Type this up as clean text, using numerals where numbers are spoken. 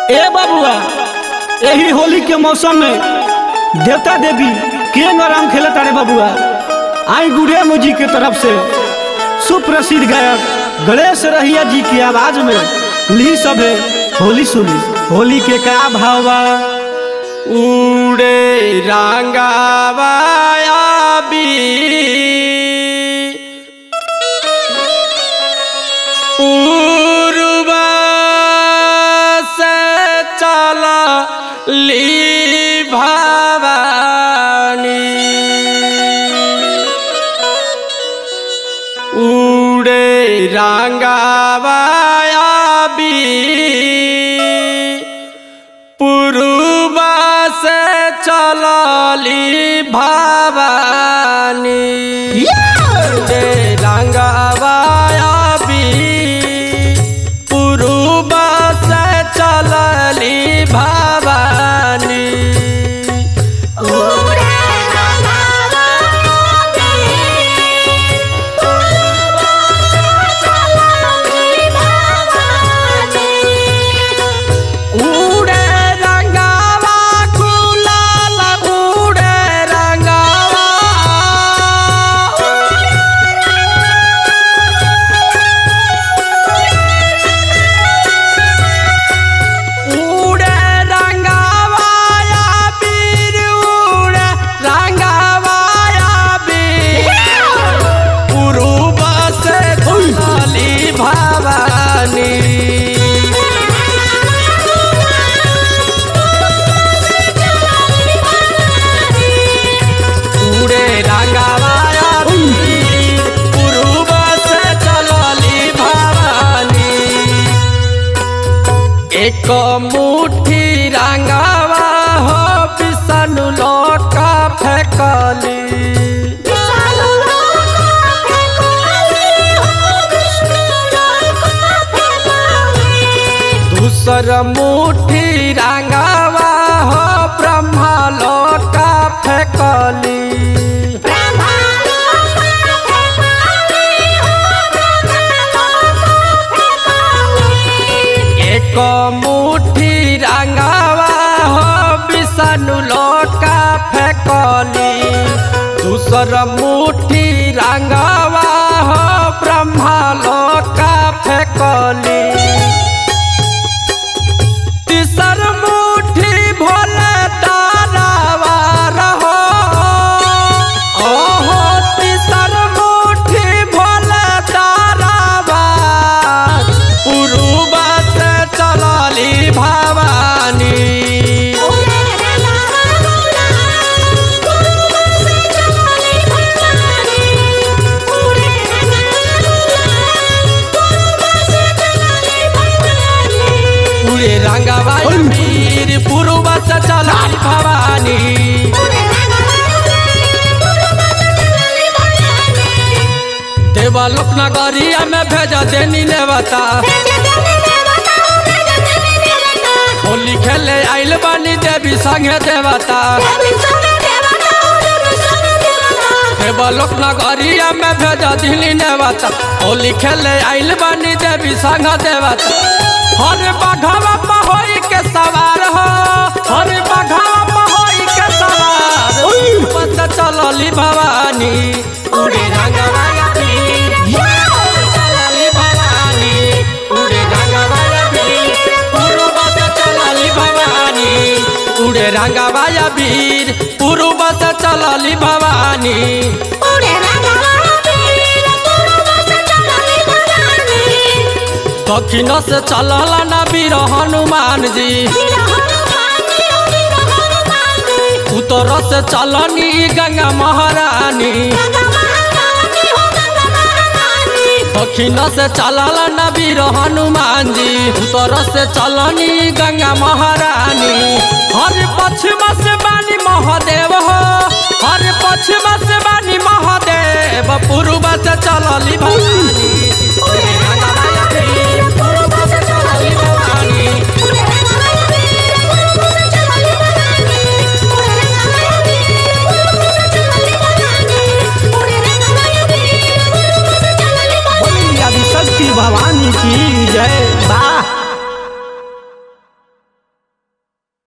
ए बबुआ, यही होली के मौसम में देवता देवी केंग रंग खेले तारे बबुआ। आई गुड़िया मुजी की तरफ से सुप्रसिद्ध गायक गणेश रहिया जी की आवाज में ली सभे होली सुनी। होली के का भावा उड़े रंगावाया पूर्वा से चला ली भवानी। उड़े रंगावाया पूर्वा से चलली भवानी। उड़े रंगावाया पूर्वा से चलली भवानी। एक मुट्ठी रंगावा हो विष्णु लोक फेंकली। दूसर मुट्ठी रंगावा हो ब्रह्मा लोक फेंकली। एक मुट्ठी रंगावा हो विष्णु लोक फेंकली। दूसर मुट्ठी रंगावा हो ब्रह्मा लोक फेंकली। तीसर मुट्ठी भोले तारावा रहो। ओहो तीसर मुट्ठी भोले तारावा पूर्वा से चलली भवानी। उड़े रंगावाया वीर पूर्वा से चलली भवानी। देवलोक नगरिया में भेजा देनी नेवता। होली खेले आइल बानी देवी संगे देवता। देवलोक नगरिया में भेजा दिली नेवता। होली खेले आइल बानी देवी संग देवता। हर बघवा पहोई के सवार हो। हर बघवा पहोई के सवार बस चलली भवानी। उड़े रंगावाया चलली भवानी। उड़े रंगावाया पूर्वा से चलली भवानी। उड़े रंगावाया वीर पूर्वा से चलली भवानी। दक्षिण से चलला ना वीर हनुमान जी। उत्तर से चलनी गंगा महारानी। दक्षिण से चलला ना वीर हनुमान जी। उत्तर से चलनी गंगा महारानी। हर पश्चिम से बानी महादेव हो। हर पश्चिम से बानी महादेव पूर्व से चलली भवानी।